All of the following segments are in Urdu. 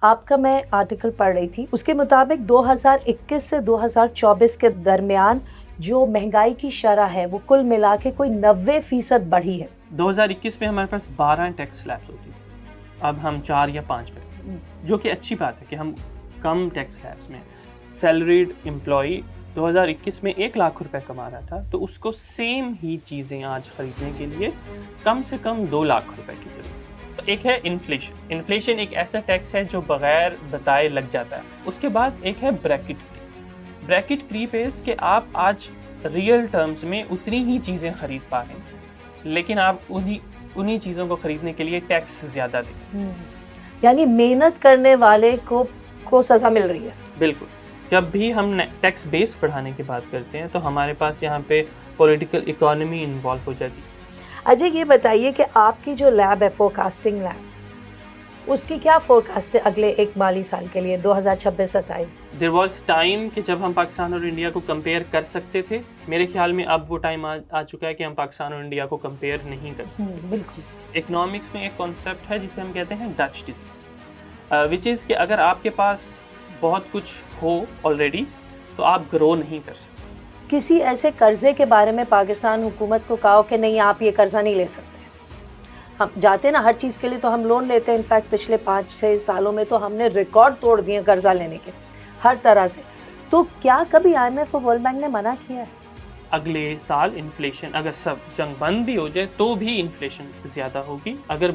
آپ کا میں آرٹیکل پڑھ رہی تھی، اس کے مطابق 2021 سے 2024 کے درمیان جو مہنگائی کی شرح ہے وہ کل ملا کے کوئی 90% بڑھی ہے۔ 2021 میں ہمارے پاس 12 ٹیکس سلیبس ہوتی تھی، اب ہم 4 یا 5 پہ، جو کہ اچھی بات ہے کہ ہم کم ٹیکس سلیبس میں۔ سیلریڈ امپلائی 2021 میں 1 لاکھ روپے کما رہا تھا تو اس کو سیم ہی چیزیں آج خریدنے کے لیے کم سے کم 2 لاکھ روپے کی ضرورت ہے۔ ایک ہے انفلیشن ایک ایسا ٹیکس ہے جو بغیر بتائے لگ جاتا ہے۔ اس کے بعد ایک ہے بریکٹ کریپ ہے کہ آپ آج ریئل ٹرمز میں اتنی ہی چیزیں خرید پا رہے ہیں لیکن آپ انہی چیزوں کو خریدنے کے لیے ٹیکس زیادہ دیں، یعنی محنت کرنے والے کو سزا مل رہی ہے۔ بالکل۔ جب بھی ہم ٹیکس بیس بڑھانے کی بات کرتے ہیں تو ہمارے پاس یہاں پہ پولیٹیکل اکانومی انوالو ہو جاتی ہے۔ اجے یہ بتائیے کہ آپ کی جو لیب ہے فورکاسٹنگ لیب، اس کی کیا فورکاسٹ ہے اگلے ایک مالی سال کے لیے 2026-27؟ دیر واز ٹائم کہ جب ہم پاکستان اور انڈیا کو کمپیئر کر سکتے تھے، میرے خیال میں اب وہ ٹائم آ چکا ہے کہ ہم پاکستان اور انڈیا کو کمپیئر نہیں کر سکتے۔ بالکل۔ اکنامکس میں ایک کانسیپٹ ہے جسے ہم کہتے ہیں ڈچ ڈیزیز، وچ از کہ اگر آپ کے پاس بہت کچھ ہو آلریڈی تو آپ گرو نہیں کر سکتے۔ کسی ایسے قرضے کے بارے میں پاکستان حکومت کو کہا کہ نہیں آپ یہ قرضہ نہیں لے سکتے؟ ہم جاتے ہیں نا ہر چیز کے لیے تو ہم لون لیتے ہیں، انفیکٹ پچھلے 5-6 سالوں میں تو ہم نے ریکارڈ توڑ دیے قرضہ لینے کے ہر طرح سے۔ تو کیا کبھی IMF اور ورلڈ بینک نے منع کیا ہے؟ اگلے سال انفلیشن اگر سب جنگ بند بھی ہو جائے تو بھی انفلیشن زیادہ ہوگی، اگر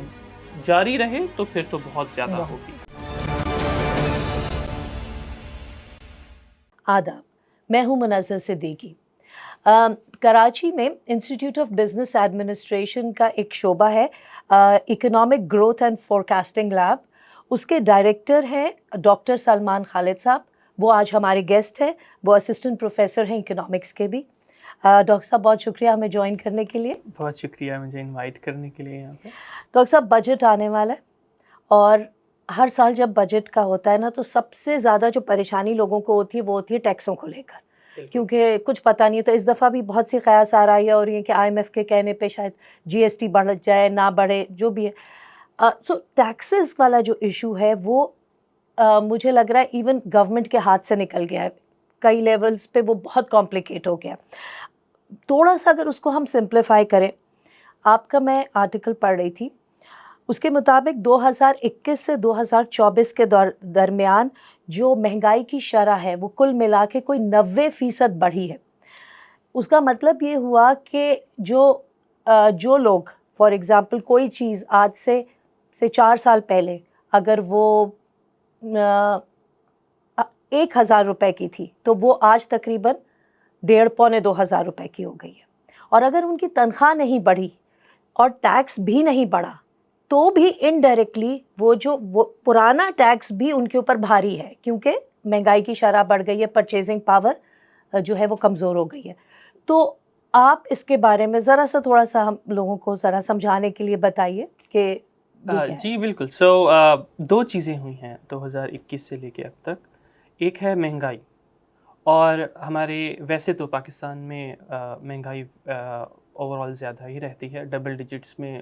جاری رہے تو پھر تو بہت زیادہ ہوگی۔ آداب، میں ہوں منزل صدیقی۔ کراچی میں انسٹیٹیوٹ آف بزنس ایڈمنسٹریشن کا ایک شعبہ ہے economic growth and forecasting lab, اس کے ڈائریکٹر ہیں ڈاکٹر سلمان خالد صاحب، وہ آج ہمارے گیسٹ ہیں، وہ اسسٹنٹ پروفیسر ہیں اکنامکس کے بھی۔ ڈاکٹر صاحب بہت شکریہ ہمیں جوائن کرنے کے لیے۔ بہت شکریہ مجھے انوائٹ کرنے کے لیے یہاں پہ۔ ڈاکٹر صاحب بجٹ آنے والا ہے اور ہر سال جب بجٹ کا ہوتا ہے نا تو سب سے زیادہ جو پریشانی لوگوں کو ہوتی ہے وہ ہوتی ہے ٹیکسوں کو لے کر، کیونکہ کچھ پتہ نہیں ہے۔ تو اس دفعہ بھی بہت سی قیاس آرائیاں ہو رہی ہیں کہ IMF کے کہنے پہ شاید GST بڑھ جائے نہ بڑھے، جو بھی ہے۔ سو ٹیکسز والا جو ایشو ہے وہ مجھے لگ رہا ہے ایون گورنمنٹ کے ہاتھ سے نکل گیا ہے، کئی لیولز پہ وہ بہت کمپلیکیٹ ہو گیا۔ تھوڑا سا اگر اس کو ہم سمپلیفائی کریں، آپ کا میں آرٹیکل پڑھ رہی تھی، اس کے مطابق 2021 سے 2024 کے درمیان جو مہنگائی کی شرح ہے وہ کل ملا کے کوئی 90% بڑھی ہے۔ اس کا مطلب یہ ہوا کہ جو لوگ فار ایگزامپل کوئی چیز آج سے 4 سال پہلے اگر وہ 1,000 روپے کی تھی تو وہ آج تقریباً 1,500-2,000 روپے کی ہو گئی ہے، اور اگر ان کی تنخواہ نہیں بڑھی اور ٹیکس بھی نہیں بڑھا تو بھی انڈائریکٹلی وہ پرانا ٹیکس بھی ان کے اوپر بھاری ہے، کیونکہ مہنگائی کی شرح بڑھ گئی ہے، پرچیزنگ پاور جو ہے وہ کمزور ہو گئی ہے۔ تو آپ اس کے بارے میں ذرا سا تھوڑا سا ہم لوگوں کو ذرا سمجھانے کے لیے بتائیے کہ جی بالکل۔ دو چیزیں ہوئی ہیں 2021 سے لے کے اب تک، ایک ہے مہنگائی، اور ہمارے ویسے تو پاکستان میں مہنگائی اوور آل زیادہ ہی رہتی ہے، ڈبل ڈیجٹس میں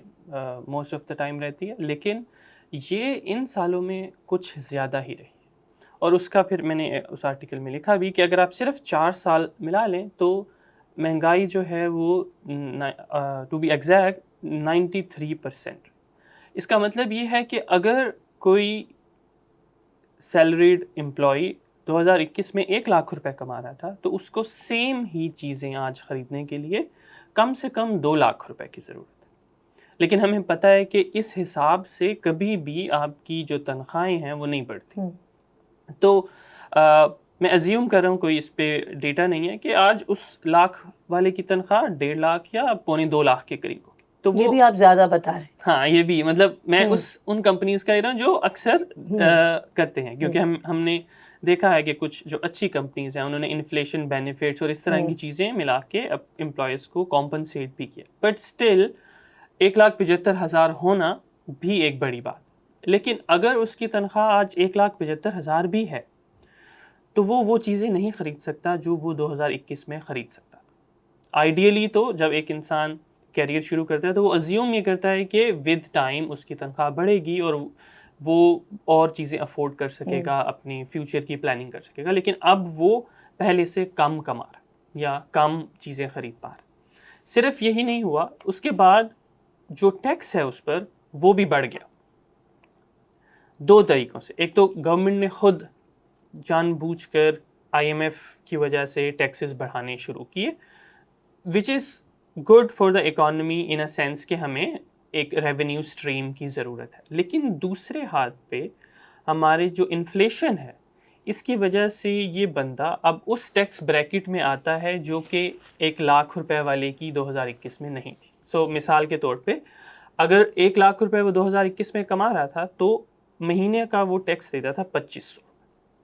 موسٹ آف دا ٹائم رہتی ہے، لیکن یہ ان سالوں میں کچھ زیادہ ہی رہی ہے۔ اور اس کا پھر میں نے اس آرٹیکل میں لکھا بھی کہ اگر آپ صرف 4 سال ملا لیں تو مہنگائی جو ہے وہ ٹو بی ایگزیکٹ 93%۔ اس کا مطلب یہ ہے کہ اگر کوئی سیلریڈ امپلائی 2021 میں 1 لاکھ روپے کما رہا تھا تو اس کو سیم ہی چیزیں آج خریدنے کے لیے کم سے کم 2 لاکھ روپے کی ضرورت ہے۔ لیکن ہمیں پتہ ہے کہ اس حساب سے کبھی بھی آپ کی جو تنخواہیں ہیں وہ نہیں بڑھتی۔ تو میں ازیوم کر رہا ہوں، کوئی اس پہ ڈیٹا نہیں ہے، کہ آج اس لاکھ والے کی تنخواہ 1.5 لاکھ یا 1.25 لاکھ کے قریب ہوگی۔ تو یہ بھی آپ زیادہ بتا رہے ہیں۔ ہاں یہ بھی، مطلب میں ان کمپنیز کا رہا ہوں جو اکثر کرتے ہیں، کیونکہ ہم نے دیکھا ہے کہ کچھ جو اچھی کمپنیز ہیں انہوں نے انفلیشن بینیفٹس اور اس طرح کی چیزیں ملا کے امپلائیز کو کمپنسیٹ بھی کیا، بٹ اسٹل 1,75,000 ہونا بھی ایک بڑی بات۔ لیکن اگر اس کی تنخواہ آج 1,75,000 بھی ہے تو وہ چیزیں نہیں خرید سکتا جو وہ 2021 میں خرید سکتا تھا۔ آئیڈیلی تو جب ایک انسان کیریئر شروع کرتا ہے تو وہ ازیوم یہ کرتا ہے کہ ود ٹائم اس کی تنخواہ بڑھے گی اور وہ اور چیزیں افورڈ کر سکے گا, اپنی فیوچر کی پلاننگ کر سکے گا, لیکن اب وہ پہلے سے کم کما رہا ہے یا کم چیزیں خرید پا رہا ہے. صرف یہی نہیں ہوا, اس کے بعد جو ٹیکس ہے اس پر وہ بھی بڑھ گیا 2 طریقوں سے. ایک تو گورنمنٹ نے خود جان بوجھ کر IMF کی وجہ سے ٹیکسز بڑھانے شروع کیے, which is good for the economy in a sense کہ ہمیں ایک ریونیو اسٹریم کی ضرورت ہے. لیکن دوسرے ہاتھ پہ ہمارے جو انفلیشن ہے اس کی وجہ سے یہ بندہ اب اس ٹیکس بریکٹ میں آتا ہے جو کہ 1 لاکھ روپے والے کی 2021 میں نہیں تھی. سو مثال کے طور پہ اگر 1 لاکھ روپے وہ 2021 میں کما رہا تھا تو مہینے کا وہ ٹیکس دیتا تھا 2500,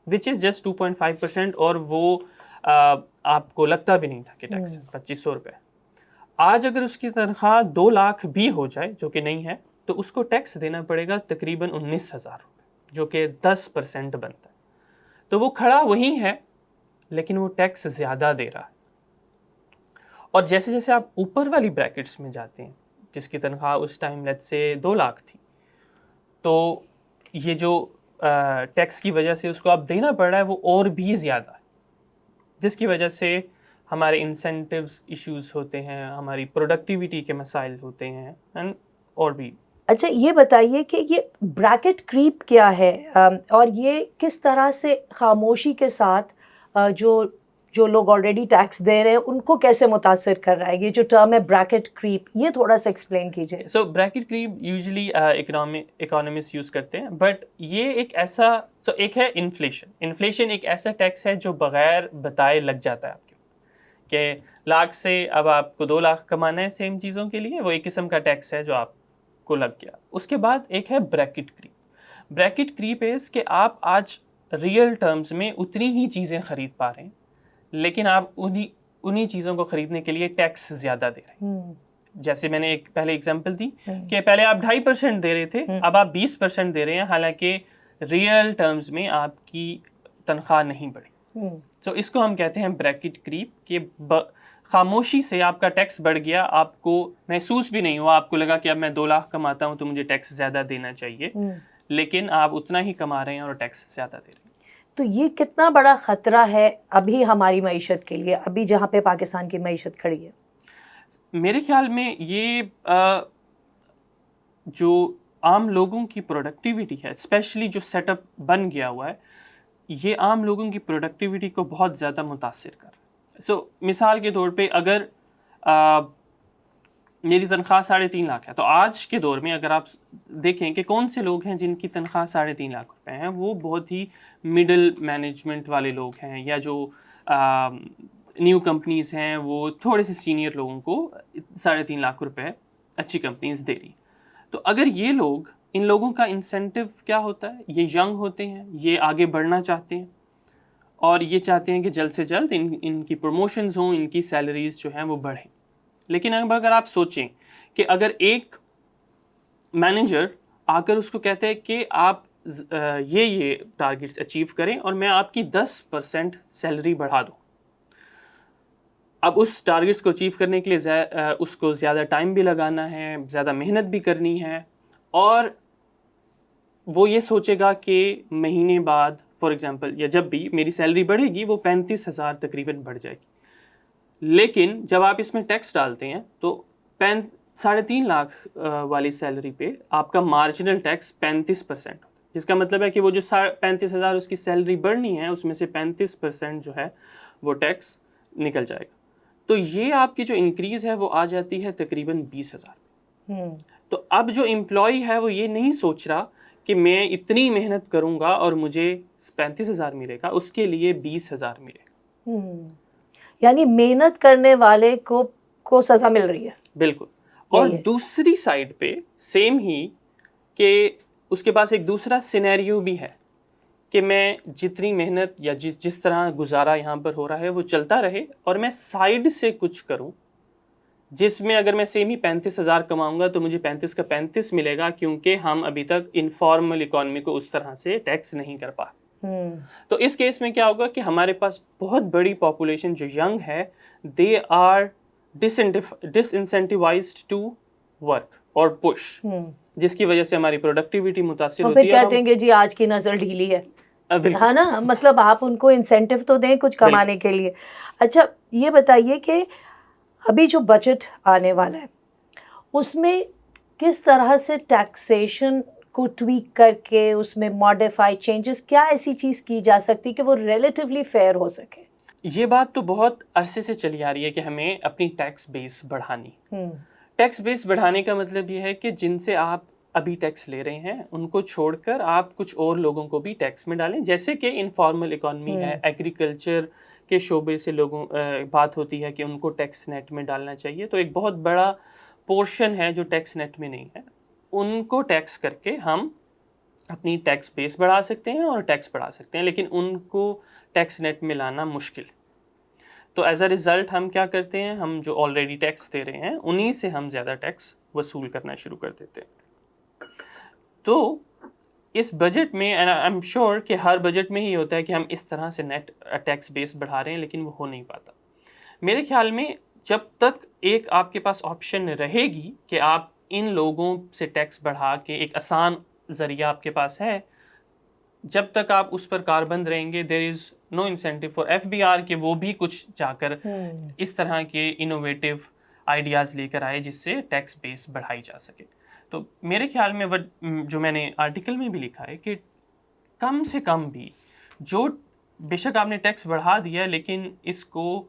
وچ از جسٹ 2.5%, اور وہ آپ کو لگتا بھی نہیں تھا کہ ٹیکس 2500 روپے. آج اگر اس کی تنخواہ 2 لاکھ بھی ہو جائے, جو کہ نہیں ہے, تو اس کو ٹیکس دینا پڑے گا تقریباً 19,000 روپے, جو کہ 10% بنتا ہے. تو وہ کھڑا وہی ہے لیکن وہ ٹیکس زیادہ دے رہا ہے. اور جیسے جیسے آپ اوپر والی بریکٹس میں جاتے ہیں, جس کی تنخواہ اس ٹائم لیٹس سے 2 لاکھ تھی, تو یہ جو ٹیکس کی وجہ سے اس کو اب دینا پڑ رہا ہے وہ اور بھی زیادہ ہے, جس کی وجہ سے ہمارے انسینٹیوز ایشوز ہوتے ہیں, ہماری پروڈکٹیوٹی کے مسائل ہوتے ہیں, اور بھی. اچھا یہ بتائیے کہ یہ بریکٹ کریپ کیا ہے, اور یہ کس طرح سے خاموشی کے ساتھ جو لوگ آلریڈی ٹیکس دے رہے ہیں ان کو کیسے متاثر کر رہا ہے؟ یہ جو ٹرم ہے بریکٹ کریپ, یہ تھوڑا سا ایکسپلین کیجیے. So bracket creep usually economist use کرتے ہیں, بٹ یہ ایک ایسا, ایک ہے انفلیشن ایک ایسا ٹیکس ہے جو بغیر بتائے لگ جاتا ہے آپ کے, کہ لاکھ سے اب آپ کو 2 لاکھ کمانا ہے سیم چیزوں کے لیے, وہ ایک قسم کا ٹیکس ہے جو آپ کو لگ گیا. اس کے بعد ایک ہے بریکٹ کریپ. بریکٹ کریپ از کہ آپ آج ریئل ٹرمز میں اتنی ہی چیزیں خرید پا رہے ہیں, لیکن آپ انہی چیزوں کو خریدنے کے لیے ٹیکس زیادہ دے رہے ہیں. جیسے میں نے ایک پہلے اگزامپل دی کہ پہلے آپ 2.5% دے رہے تھے, اب آپ 20% دے رہے ہیں, حالانکہ ریئل ٹرمز میں آپ کی تنخواہ نہیں بڑھی. تو اس کو ہم کہتے ہیں بریکٹ کریپ, کہ خاموشی سے آپ کا ٹیکس بڑھ گیا, آپ کو محسوس بھی نہیں ہوا, آپ کو لگا کہ اب میں 2 لاکھ کماتا ہوں تو مجھے ٹیکس زیادہ دینا چاہیے, لیکن آپ اتنا ہی کما رہے ہیں اور ٹیکس زیادہ دے رہے ہیں. تو یہ کتنا بڑا خطرہ ہے ابھی ہماری معیشت کے لیے, ابھی جہاں پہ پاکستان کی معیشت کھڑی ہے؟ میرے خیال میں یہ جو عام لوگوں کی پروڈکٹیوٹی ہے, اسپیشلی جو سیٹ اپ بن گیا ہوا ہے, یہ عام لوگوں کی پروڈکٹیوٹی کو بہت زیادہ متاثر کر رہا ہے. سو مثال کے طور پہ اگر میری تنخواہ 3.5 لاکھ ہے, تو آج کے دور میں اگر آپ دیکھیں کہ کون سے لوگ ہیں جن کی تنخواہ 3.5 لاکھ روپے ہیں, وہ بہت ہی مڈل مینجمنٹ والے لوگ ہیں, یا جو نیو کمپنیز ہیں وہ تھوڑے سے سینئر لوگوں کو 3.5 لاکھ روپے اچھی کمپنیز دے رہی. تو اگر یہ لوگ, ان لوگوں کا انسینٹیو کیا ہوتا ہے, یہ ینگ ہوتے ہیں, یہ آگے بڑھنا چاہتے ہیں, اور یہ چاہتے ہیں کہ جلد سے جلد ان کی پروموشنز ہوں, ان کی سیلریز جو ہیں وہ بڑھیں. لیکن اب اگر آپ سوچیں کہ اگر ایک مینیجر آ کر اس کو کہتے ہیں کہ آپ یہ ٹارگیٹس اچیو کریں اور میں آپ کی 10% سیلری بڑھا دوں, اب اس ٹارگیٹس کو اچیو کرنے کے لیے اس کو زیادہ ٹائم بھی لگانا ہے, زیادہ محنت بھی کرنی ہے, اور وہ یہ سوچے گا کہ مہینے بعد فار ایگزامپل یا جب بھی میری سیلری بڑھے گی وہ 35,000 تقریباً بڑھ جائے گی. لیکن جب آپ اس میں ٹیکس ڈالتے ہیں تو 3.5 لاکھ والی سیلری پہ آپ کا مارجنل ٹیکس 35% ہوتا ہے, جس کا مطلب ہے کہ وہ جو 35,000 اس کی سیلری بڑھنی ہے اس میں سے 35% جو ہے وہ ٹیکس نکل جائے گا. تو یہ آپ کی جو انکریز ہے وہ آ جاتی ہے تقریباً 20,000. تو اب جو امپلائی ہے وہ یہ نہیں سوچ رہا کہ میں اتنی محنت کروں گا اور مجھے 35,000 ملے گا, اس کے لیے 20,000 ملے گا. یعنی محنت کرنے والے کو سزا مل رہی ہے. بالکل. اور دوسری سائڈ پہ سیم ہی کہ اس کے پاس ایک دوسرا سینیریو بھی ہے کہ میں جتنی محنت یا جس طرح گزارا یہاں پر ہو رہا ہے وہ چلتا رہے, اور میں سائڈ سے کچھ کروں جس میں اگر میں سیم ہی 35,000 کماؤں گا تو مجھے 35 کا 35 ملے گا, کیونکہ ہم ابھی تک انفارمل اکانومی کو اس طرح سے ٹیکس نہیں کر پا. تو اس کیس میں کیا ہوگا کہ ہمارے پاس بہت بڑی پاپولیشن جو ینگ ہے, they are disincentivised to work اور پش. جس کی وجہ سے ہماری پروڈکٹیوٹی متاثر اور ہوتی پھر ہے. کہتے ہیں کہ جی آج کی نسل ڈھیلی ہے. بالکل ہے نا, مطلب آپ ان کو انسینٹیو تو دیں کچھ کمانے کے لیے. اچھا یہ بتائیے کہ ابھی جو بجٹ آنے والا ہے اس میں کس طرح سے ٹیکسیشن کو ٹویک کر کے اس میں ماڈیفائی چینجز, کیا ایسی چیز کی جا سکتی کہ وہ ریلیٹیولی فیئر ہو سکے؟ یہ بات تو بہت عرصے سے چلی آ رہی ہے کہ ہمیں اپنی ٹیکس بیس بڑھانی. ٹیکس بیس بڑھانے کا مطلب یہ ہے کہ جن سے آپ ابھی ٹیکس لے رہے ہیں ان کو چھوڑ کر آپ کچھ اور لوگوں کو بھی ٹیکس میں ڈالیں. جیسے کہ انفارمل اکانومی ہے, ایگریکلچر کے شعبے سے لوگوں بات ہوتی ہے کہ ان کو ٹیکس نیٹ میں ڈالنا چاہیے. تو ایک بہت بڑا پورشن ہے جو ٹیکس نیٹ میں نہیں ہے, ان کو ٹیکس کر کے ہم اپنی ٹیکس بیس بڑھا سکتے ہیں اور ٹیکس بڑھا سکتے ہیں, لیکن ان کو ٹیکس نیٹ میں لانا مشکل. تو ایز اے ریزلٹ ہم کیا کرتے ہیں, ہم جو آلریڈی ٹیکس دے رہے ہیں انہی سے ہم زیادہ ٹیکس وصول کرنا شروع کر دیتے ہیں. تو اس بجٹ میں آئی ایم شیور کہ ہر بجٹ میں ہی ہوتا ہے کہ ہم اس طرح سے نیٹ ٹیکس بیس بڑھا رہے ہیں, لیکن وہ ہو نہیں پاتا. میرے خیال میں جب تک ایک آپ کے پاس آپشن رہے گی کہ آپ ان لوگوں سے ٹیکس بڑھا کے, ایک آسان ذریعہ آپ کے پاس ہے, جب تک آپ اس پر کاربند رہیں گے دیر از نو انسینٹیو فار FBR کہ وہ بھی کچھ جا کر اس طرح کے انوویٹیو آئیڈیاز لے کر آئے جس سے ٹیکس بیس بڑھائی جا سکے. تو میرے خیال میں جو میں نے آرٹیکل میں بھی لکھا ہے کہ کم سے کم بھی جو بے شک آپ نے ٹیکس بڑھا دیا لیکن اس کو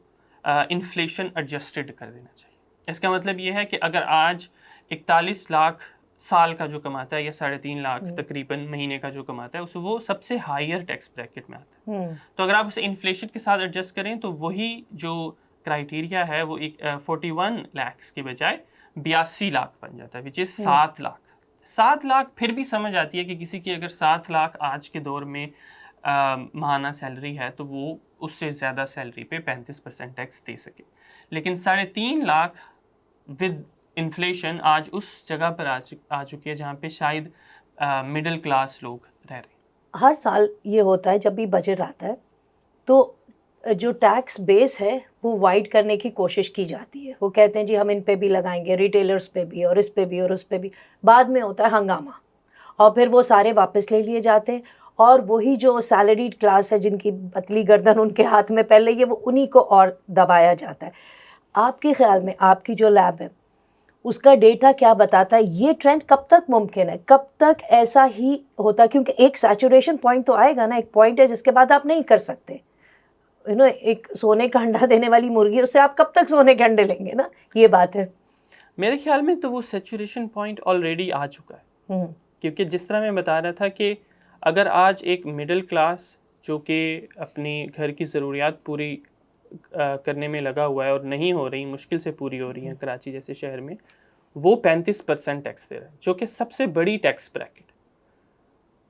انفلیشن ایڈجسٹڈ کر دینا چاہیے. اس کا مطلب یہ ہے کہ اگر آج 41 لاکھ سال کا جو کماتا ہے یا 3.5 لاکھ تقریباً مہینے کا جو کماتا ہے وہ سب سے ہائر ٹیکس بریکٹ میں آتا ہے. تو اگر آپ اسے انفلیشن کے ساتھ ایڈجسٹ کریں تو وہی جو کرائیٹیریا ہے وہ 41 لاکھ کے بجائے 82 لاکھ بن جاتا ہے, وچ از 7 لاکھ. 7 لاکھ پھر بھی سمجھ آتی ہے کہ کسی کی اگر 7 لاکھ آج کے دور میں ماہانہ سیلری ہے تو وہ اس سے زیادہ سیلری پہ 35% ٹیکس دے سکے. لیکن 3.5 لاکھ ود انفلیشن آج اس جگہ پر آ چکی ہے جہاں پہ شاید مڈل کلاس لوگ رہ رہے ہیں. ہر سال یہ ہوتا ہے جب بھی بجٹ آتا ہے تو جو ٹیکس بیس ہے وہ وائڈ کرنے کی کوشش کی جاتی ہے. وہ کہتے ہیں جی ہم ان پہ بھی لگائیں گے, ریٹیلرز پہ بھی اور اس پہ بھی اور اس پہ بھی. بعد میں ہوتا ہے ہنگامہ اور پھر وہ سارے واپس لے لیے جاتے ہیں, اور وہی جو سیلریڈ کلاس ہے جن کی پتلی گردن ان کے ہاتھ میں پہلے یہ, وہ انہی کو اور دبایا جاتا ہے. آپ کے خیال میں آپ کی جو لیب ہے اس کا ڈیٹا کیا بتاتا ہے یہ ٹرینڈ کب تک ممکن ہے, کب تک ایسا ہی ہوتا ہے؟ کیونکہ ایک سیچوریشن پوائنٹ تو آئے گا نا, ایک پوائنٹ ہے جس کے بعد آپ نہیں کر سکتے. ایک سونے کا انڈا دینے والی مرغی, اس سے آپ کب تک سونے کے انڈے لیں گے نا, یہ بات ہے. میرے خیال میں تو وہ سیچوریشن پوائنٹ آلریڈی آ چکا ہے, کیونکہ جس طرح میں بتا رہا تھا کہ اگر آج ایک مڈل کلاس جو کہ اپنی گھر کی ضروریات پوری کرنے میں لگا ہوا ہے اور نہیں ہو رہی, مشکل سے پوری ہو رہی ہیں کراچی جیسے شہر میں, وہ 35% ٹیکس دے رہا ہے جو کہ سب سے بڑی ٹیکس بریکٹ.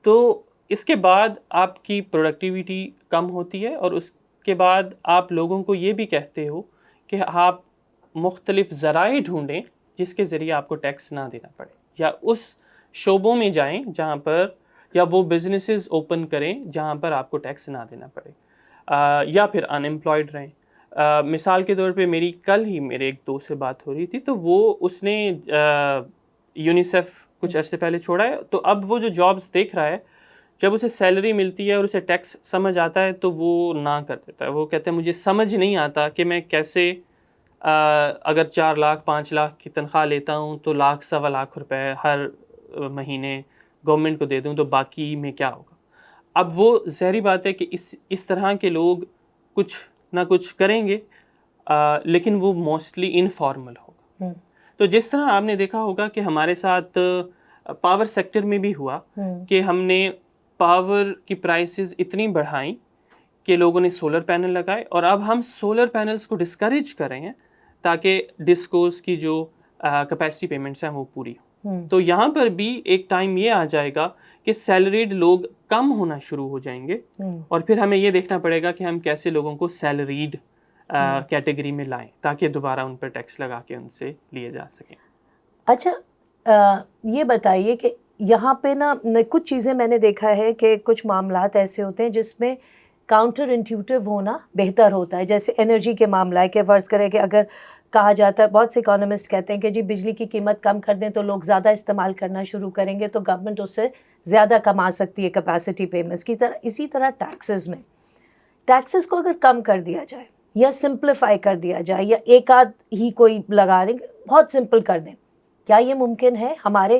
تو اس کے بعد آپ کی پروڈکٹیوٹی کم ہوتی ہے, اور اس کے بعد آپ لوگوں کو یہ بھی کہتے ہو کہ آپ مختلف ذرائع ڈھونڈیں جس کے ذریعے آپ کو ٹیکس نہ دینا پڑے, یا اس شعبوں میں جائیں جہاں پر, یا وہ بزنسز اوپن کریں جہاں پر آپ کو ٹیکس نہ دینا پڑے, یا پھر ان امپلائڈ رہیں. مثال کے طور پہ میری کل ہی میرے ایک دوست سے بات ہو رہی تھی, تو وہ اس نے یونیسیف کچھ عرصے پہلے چھوڑا ہے, تو اب وہ جو جابس دیکھ رہا ہے جب اسے سیلری ملتی ہے اور اسے ٹیکس سمجھ آتا ہے تو وہ نہ کر دیتا ہے. وہ کہتا ہے مجھے سمجھ نہیں آتا کہ میں کیسے اگر 4 لاکھ 5 لاکھ کی تنخواہ لیتا ہوں تو 1 سوا لاکھ روپے ہر مہینے گورنمنٹ کو دے دوں تو باقی میں کیا ہوگا. اب وہ ظاہری بات ہے کہ اس طرح کے لوگ کچھ نہ کچھ کریں گے, لیکن وہ موسٹلی انفارمل ہوگا. تو جس طرح آپ نے دیکھا ہوگا کہ ہمارے ساتھ پاور سیکٹر میں بھی ہوا کہ ہم نے پاور کی پرائسز اتنی بڑھائیں کہ لوگوں نے سولر پینل لگائے, اور اب ہم سولر پینلز کو ڈسکریج کر رہے ہیں تاکہ ڈسکوز کی جو کیپیسٹی پیمنٹس ہیں وہ پوری ہوں. تو یہاں پر بھی ایک ٹائم یہ آ جائے گا کہ سیلریڈ لوگ کم ہونا شروع ہو جائیں گے, اور پھر ہمیں یہ دیکھنا پڑے گا کہ ہم کیسے لوگوں کو سیلریڈ کیٹیگری میں لائیں تاکہ دوبارہ ان پر ٹیکس لگا کے ان سے لیے جا سکیں. اچھا یہ بتائیے کہ یہاں پہ نا کچھ چیزیں میں نے دیکھا ہے کہ کچھ معاملات ایسے ہوتے ہیں جس میں کاؤنٹر انٹیوٹیو ہونا بہتر ہوتا ہے, جیسے انرجی کے معاملہ ہے کہ فرض کریں کہ اگر کہا جاتا ہے, بہت سے اکانومسٹ کہتے ہیں کہ جی بجلی کی قیمت کم کر دیں تو لوگ زیادہ استعمال کرنا شروع کریں گے, تو گورنمنٹ اس سے زیادہ کما سکتی ہے کیپیسٹی پیمنٹس کی طرح. اسی طرح ٹیکسز کو اگر کم کر دیا جائے یا سمپلیفائی کر دیا جائے یا ایک آدھ ہی کوئی لگا دیں, بہت سمپل کر دیں, کیا یہ ممکن ہے ہمارے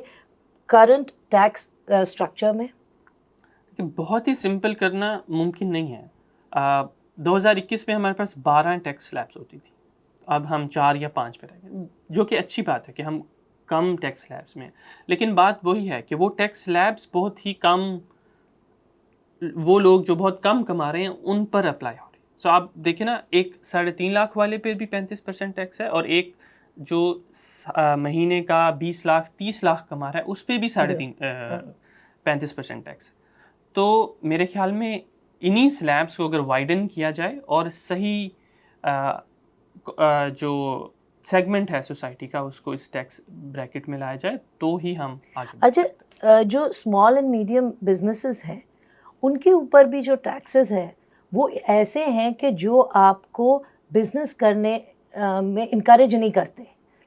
کرنٹ ٹیکس اسٹرکچر میں؟ کہ بہت ہی سمپل کرنا ممکن نہیں ہے. 2021 میں ہمارے پاس 12 ٹیکس سلیبس ہوتی تھی, اب ہم 4 یا 5 پہ رہ گئے, جو کہ اچھی بات ہے کہ ہم کم ٹیکس سلیبس میں ہیں. لیکن بات وہی ہے کہ وہ ٹیکس سلیبس بہت ہی کم, وہ لوگ جو بہت کم کما رہے ہیں ان پر اپلائی ہو رہے ہیں. سو آپ دیکھیں نا, ایک 3.5 لاکھ والے پہ بھی 35% ٹیکس ہے, اور ایک جو مہینے کا 20 لاکھ 30 لاکھ کما رہا ہے اس پہ بھی 35% ٹیکس. تو میرے خیال میں انہی سلیبس کو اگر وائڈن کیا جائے اور صحیح جو سیگمنٹ ہے سوسائٹی کا اس کو اس ٹیکس بریکٹ میں لایا جائے تو ہی ہم آگے بڑھ سکتے ہیں. اچھا, جو اسمال اینڈ میڈیم بزنسز ہیں ان کے اوپر بھی جو ٹیکسز ہیں وہ ایسے ہیں کہ جو آپ کو بزنس کرنے میں انکریج نہیں کرتے,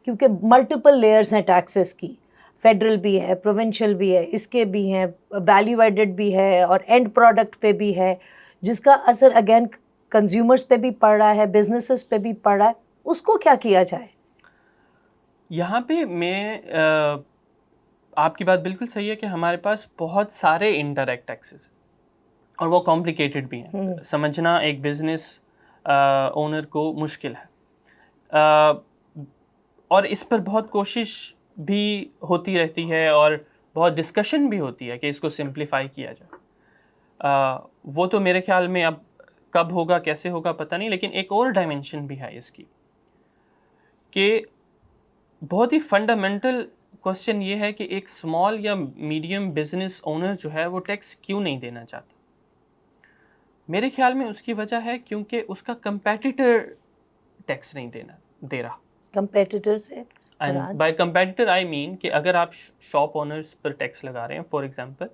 کیونکہ ملٹیپل لیئرز ہیں ٹیکسز کی, فیڈرل بھی ہے, پروونشل بھی ہے, اس کے بھی ہیں, ویلیو ایڈڈ بھی ہے, اور اینڈ پروڈکٹ پہ بھی ہے, جس کا اثر اگین کنزیومرز پہ بھی پڑ رہا ہے, بزنسز پہ بھی پڑ رہا ہے. اس کو کیا کیا جائے؟ یہاں پہ میں آپ کی بات بالکل صحیح ہے کہ ہمارے پاس بہت سارے انڈائریکٹ ٹیکسز ہیں اور وہ کمپلیکیٹڈ بھی ہیں. سمجھنا ایک بزنس اونر کو مشکل ہے, اور اس پر بہت کوشش بھی ہوتی رہتی ہے اور بہت ڈسکشن بھی ہوتی ہے کہ اس کو سمپلیفائی کیا جائے. وہ تو میرے خیال میں اب کب ہوگا کیسے ہوگا پتہ نہیں. لیکن ایک اور ڈائمنشن بھی ہے اس کی کہ بہت ہی فنڈامنٹل کوسچن یہ ہے کہ ایک اسمال یا میڈیم بزنس اونر جو ہے وہ ٹیکس کیوں نہیں دینا چاہتا. میرے خیال میں اس کی وجہ ہے کیونکہ اس کا کمپیٹیٹر ٹیکس نہیں دے رہا. کمپیٹیٹر سے اینڈ بائی کمپیٹیٹر آئی مین کہ اگر آپ شاپ اونرز پر ٹیکس لگا رہے ہیں فار ایگزامپل,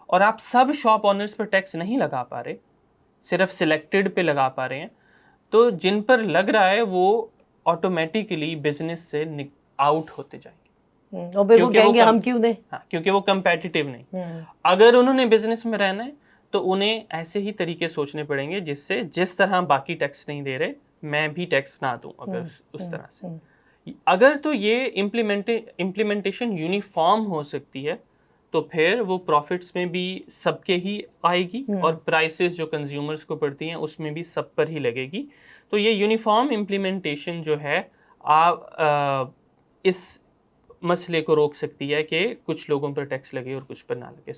اور آپ سب شاپ اونرز پر ٹیکس نہیں لگا پا رہے, صرف سلیکٹڈ پہ لگا پا رہے ہیں, تو جن پر لگ رہا ہے وہ آٹومیٹیکلی بزنس سے آؤٹ ہوتے جائیں گے. اور پھر وہ کہیں گے ہم کیوں دیں, کیونکہ وہ کمپیٹیٹیو نہیں. اگر انہوں نے بزنس میں رہنا ہے تو انہیں ایسے ہی طریقے سوچنے پڑیں گے جس سے جس طرح باقی ٹیکس نہیں دے رہے میں بھی ٹیکس نہ دوں. اگر اس طرح سے اگر تو یہ امپلیمنٹیشن یونیفارم ہو سکتی ہے تو پھر وہ پروفٹس میں بھی سب کے ہی آئے گی, اور پرائسز جو کنزیومرز کو پڑتی ہیں اس میں بھی سب پر ہی لگے گی. تو یہ یونیفارم امپلیمنٹیشن جو ہے اس مسئلے کو روک سکتی ہے کہ کچھ لوگوں پر ٹیکس لگے اور کچھ پر نہ لگے.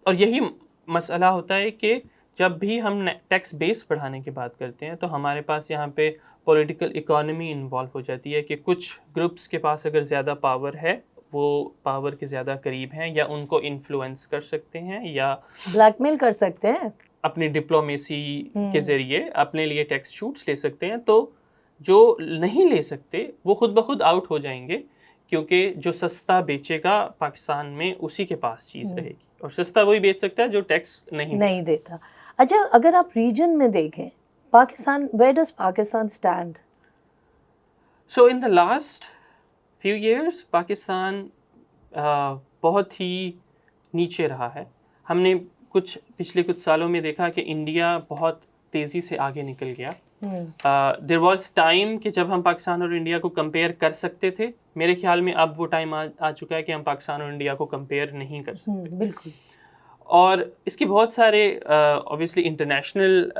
اور یہی مسئلہ ہوتا ہے کہ جب بھی ہم ٹیکس بیس بڑھانے کی بات کرتے ہیں تو ہمارے پاس یہاں پہ پولیٹیکل اکانومی انوالو ہو جاتی ہے کہ کچھ گروپس کے پاس اگر زیادہ پاور ہے, وہ پاور کے زیادہ قریب ہیں یا ان کو انفلوئنس کر سکتے ہیں یا بلیک میل کر سکتے ہیں, اپنی ڈپلومیسی کے ذریعے اپنے لیے ٹیکس چھوٹس لے سکتے ہیں. تو جو نہیں لے سکتے وہ خود بخود آؤٹ ہو جائیں گے, کیونکہ جو سستا بیچے گا پاکستان میں اسی کے پاس چیز رہے گی, اور سستا وہی بیچ سکتا ہے جو ٹیکس نہیں دیتا. اچھا, اگر آپ ریجن میں دیکھیں Pakistan, where does Pakistan stand? So in the last few years Pakistan بہت ہی نیچے رہا ہے. ہم نے پچھلے کچھ سالوں میں دیکھا کہ انڈیا بہت تیزی سے آگے نکل گیا. دیر واز ٹائم کہ جب ہم پاکستان اور انڈیا کو کمپیئر کر سکتے تھے. میرے خیال میں اب وہ ٹائم آ چکا ہے کہ ہم پاکستان اور انڈیا کو کمپیئر نہیں کر سکتے. بالکل. اور اس کے بہت سارے obviously انٹرنیشنل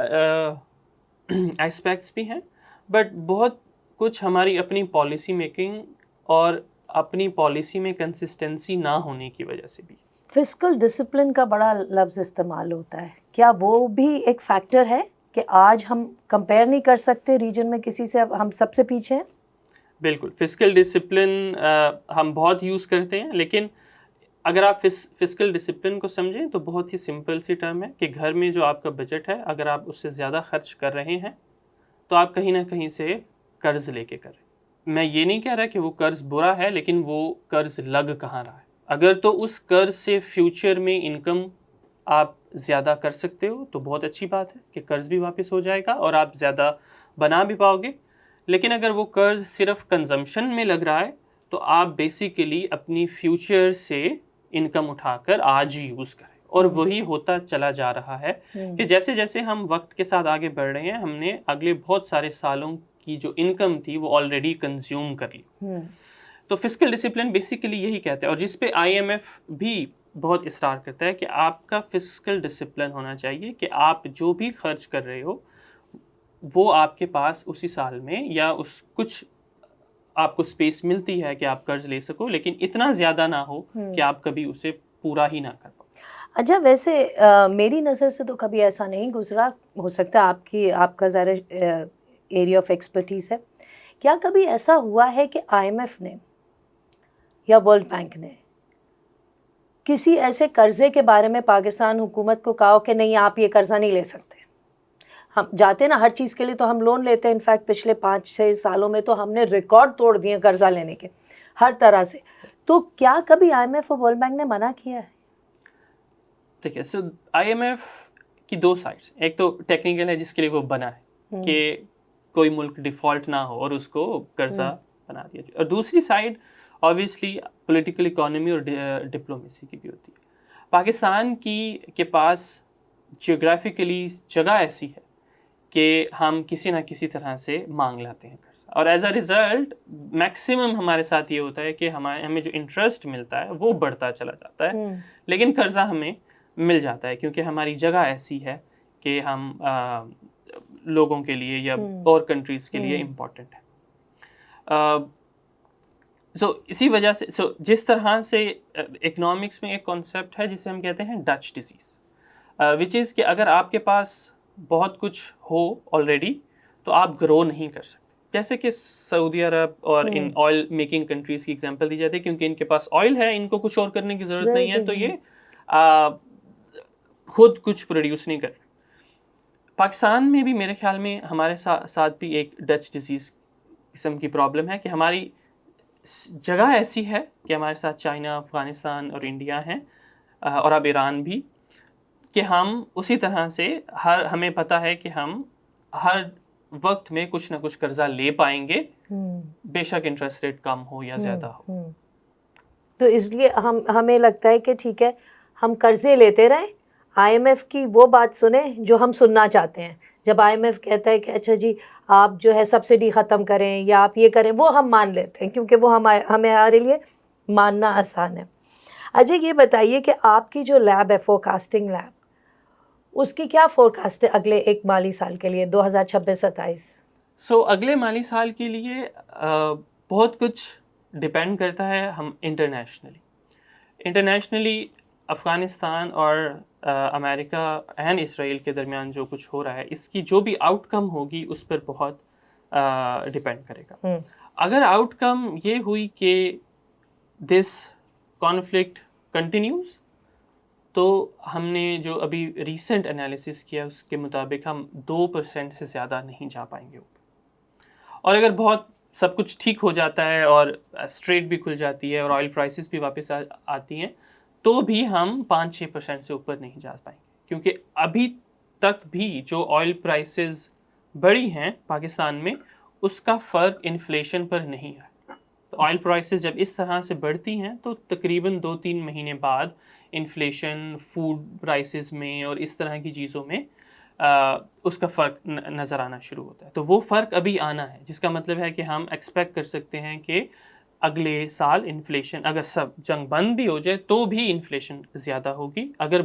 ایسپیکٹس بھی ہیں, بٹ بہت کچھ ہماری اپنی پالیسی میکنگ اور اپنی پالیسی میں کنسسٹنسی نہ ہونے کی وجہ سے بھی. فسکل ڈسپلن کا بڑا لفظ استعمال ہوتا ہے, کیا وہ بھی ایک فیکٹر ہے کہ آج ہم کمپیئر نہیں کر سکتے ریجن میں کسی سے, ہم سب سے پیچھے ہیں؟ بالکل, فسکل ڈسپلن ہم بہت یوز کرتے ہیں, لیکن اگر آپ فسکل ڈسپلن کو سمجھیں تو بہت ہی سمپل سی ٹرم ہے کہ گھر میں جو آپ کا بجٹ ہے اگر آپ اس سے زیادہ خرچ کر رہے ہیں تو آپ کہیں نہ کہیں سے قرض لے کے کر رہے ہیں. میں یہ نہیں کہہ رہا کہ وہ قرض برا ہے, لیکن وہ قرض لگ کہاں رہا ہے. اگر تو اس قرض سے فیوچر میں انکم آپ زیادہ کر سکتے ہو تو بہت اچھی بات ہے کہ قرض بھی واپس ہو جائے گا اور آپ زیادہ بنا بھی پاؤ گے. لیکن اگر وہ قرض صرف کنزمپشن میں لگ رہا ہے تو آپ بیسیکلی اپنی فیوچر سے انکم اٹھا کر آج ہی یوز کریں. اور وہی ہوتا چلا جا رہا ہے کہ جیسے جیسے ہم وقت کے ساتھ آگے بڑھ رہے ہیں ہم نے اگلے بہت سارے سالوں کی جو انکم تھی وہ آلریڈی کنزیوم کر لی. تو فسکل ڈسپلن بیسیکلی یہی کہتے ہیں, اور جس پہ آئی ایم ایف بھی بہت اصرار کرتا ہے کہ آپ کا فسکل ڈسپلن ہونا چاہیے کہ آپ جو بھی خرچ کر رہے ہو وہ آپ کے پاس اسی سال میں یا اس کچھ آپ کو اسپیس ملتی ہے کہ آپ قرض لے سکو, لیکن اتنا زیادہ نہ ہو کہ آپ کبھی اسے پورا ہی نہ کر پاؤ. اچھا, ویسے میری نظر سے تو کبھی ایسا نہیں گزرا, ہو سکتا ہے آپ کا ذرا ایریا آف ایکسپرٹیز ہے. کیا کبھی ایسا ہوا ہے کہ آئی ایم ایف نے یا ورلڈ بینک نے کسی ایسے قرضے کے بارے میں پاکستان حکومت کو کہا کہ نہیں آپ یہ قرضہ نہیں لے سکتے؟ ہم جاتے نا ہر چیز کے لیے تو ہم لون لیتے ہیں, انفیکٹ پچھلے 5-6 سالوں میں تو ہم نے ریکارڈ توڑ دیے قرضہ لینے کے ہر طرح سے. تو کیا کبھی آئی ایم ایف اور ورلڈ بینک نے منع کیا ہے؟ ٹھیک ہے, سو آئی ایم ایف کی دو سائڈس, ایک تو ٹیکنیکل ہے جس کے لیے وہ بنا ہے کہ کوئی ملک ڈیفالٹ نہ ہو اور اس کو قرضہ بنا دیا جائے, اور دوسری سائڈ آبویسلی پولیٹیکل اکانومی اور ڈپلومیسی کی بھی ہوتی ہے. پاکستان کے پاس جیوگرافیکلی جگہ ایسی ہے کہ ہم کسی نہ کسی طرح سے مانگ لاتے ہیں قرضہ, اور ایز اے ریزلٹ میکسیمم ہمارے ساتھ یہ ہوتا ہے کہ ہمیں جو انٹرسٹ ملتا ہے وہ بڑھتا چلا جاتا ہے, لیکن قرضہ ہمیں مل جاتا ہے کیونکہ ہماری جگہ ایسی ہے کہ ہم لوگوں کے لیے یا اور کنٹریز کے لیے امپورٹنٹ ہے. سو اسی وجہ سے جس طرح سے اکنامکس میں ایک کانسیپٹ ہے جسے ہم کہتے ہیں ڈچ ڈیزیز, وچ از کہ اگر آپ کے پاس بہت کچھ ہو آلریڈی تو آپ گرو نہیں کر سکتے. جیسے کہ سعودی عرب اور ان آئل میکنگ کنٹریز کی ایگزامپل دی جاتی ہے, کیونکہ ان کے پاس آئل ہے, ان کو کچھ اور کرنے کی ضرورت نہیں ہے, تو یہ خود کچھ پروڈیوس نہیں کر رہے. پاکستان میں بھی میرے خیال میں ہمارے ساتھ بھی ایک ڈچ ڈیزیز قسم کی پرابلم ہے کہ ہماری جگہ ایسی ہے کہ ہمارے ساتھ چائنا, افغانستان اور انڈیا ہیں, اور اب ایران بھی, کہ ہم اسی طرح سے ہمیں پتہ ہے کہ ہم ہر وقت میں کچھ نہ کچھ قرضہ لے پائیں گے, بے شک انٹرسٹ ریٹ کم ہو یا زیادہ ہو. تو اس لیے ہمیں لگتا ہے کہ ٹھیک ہے ہم قرضے لیتے رہیں, آئی ایم ایف کی وہ بات سنیں جو ہم سننا چاہتے ہیں. جب آئی ایم ایف کہتا ہے کہ اچھا جی آپ جو ہے سبسڈی ختم کریں یا آپ یہ کریں, وہ ہم مان لیتے ہیں کیونکہ وہ ہمارے لیے ماننا آسان ہے. اچھا یہ بتائیے کہ آپ کی جو لیب ہے فورکاسٹنگ لیب, اس کی کیا فورکاسٹ ہے اگلے ایک مالی سال کے لیے 2026-27؟ سو اگلے مالی سال کے لیے بہت کچھ ڈپینڈ کرتا ہے ہم انٹرنیشنلی افغانستان اور امریکہ اینڈ اسرائیل کے درمیان جو کچھ ہو رہا ہے, اس کی جو بھی آؤٹ کم ہوگی اس پر بہت ڈپینڈ کرے گا. اگر آؤٹ کم یہ ہوئی کہ دس کانفلکٹ کنٹینیوز, تو ہم نے جو ابھی ریسنٹ انالیسس کیا اس کے مطابق ہم 2% سے زیادہ نہیں جا پائیں گے اوپر. اور اگر بہت سب کچھ ٹھیک ہو جاتا ہے اور اسٹریٹ بھی کھل جاتی ہے اور آئل پرائسز بھی واپس آتی ہیں, تو بھی ہم 5-6% سے اوپر نہیں جا پائیں گے, کیونکہ ابھی تک بھی جو آئل پرائسز بڑھی ہیں پاکستان میں اس کا فرق انفلیشن پر نہیں ہے. تو آئل پرائسز جب اس طرح سے بڑھتی ہیں تو تقریباً 2-3 مہینے بعد انفلیشن فوڈ پرائسز میں اور اس طرح کی چیزوں میں اس کا فرق نظر آنا شروع ہوتا ہے. تو وہ فرق ابھی آنا ہے, جس کا مطلب ہے کہ ہم ایکسپیکٹ کر سکتے ہیں کہ اگلے سال انفلیشن اگر سب جنگ بند بھی ہو جائے تو بھی انفلیشن زیادہ ہوگی, اگر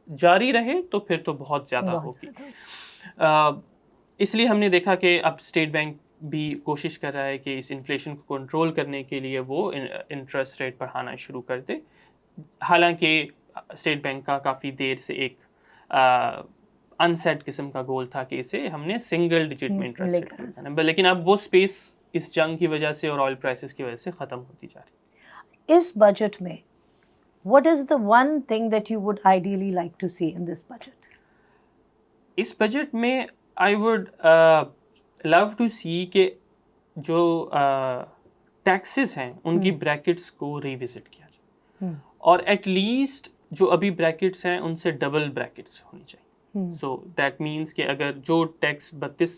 جاری رہے تو پھر تو بہت زیادہ ہوگی. اس لیے ہم نے دیکھا کہ اب اسٹیٹ بینک بھی کوشش کر رہا ہے کہ اس انفلیشن کو کنٹرول کرنے کے لیے وہ انٹرسٹ ریٹ بڑھانا شروع کر دے. حالانکہ اسٹیٹ بینک کا کافی دیر سے ایک انسیٹ قسم کا گول تھا کہ اسے ہم نے سنگل ڈیجٹ میں انٹرسٹ ریٹ کرنا ہے, لیکن اب وہ اسپیس اس جنگ کی وجہ سے اور آئل پرائسز کی وجہ سے ختم ہوتی جا رہی ہے. اس بجٹ میں what is the one thing that you would ideally like to see in this budget? اس بجٹ میں I would love to see کہ جو ٹیکسز ہیں ان کی بریکٹس کو ریوزٹ کیا جائے, اور ایٹ لیسٹ جو ابھی بریکٹس ہیں ان سے ڈبل بریکٹس ہونی چاہیے. سو دیٹ مینس کہ اگر جو tax 32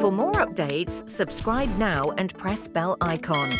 For more updates, subscribe now and press bell icon.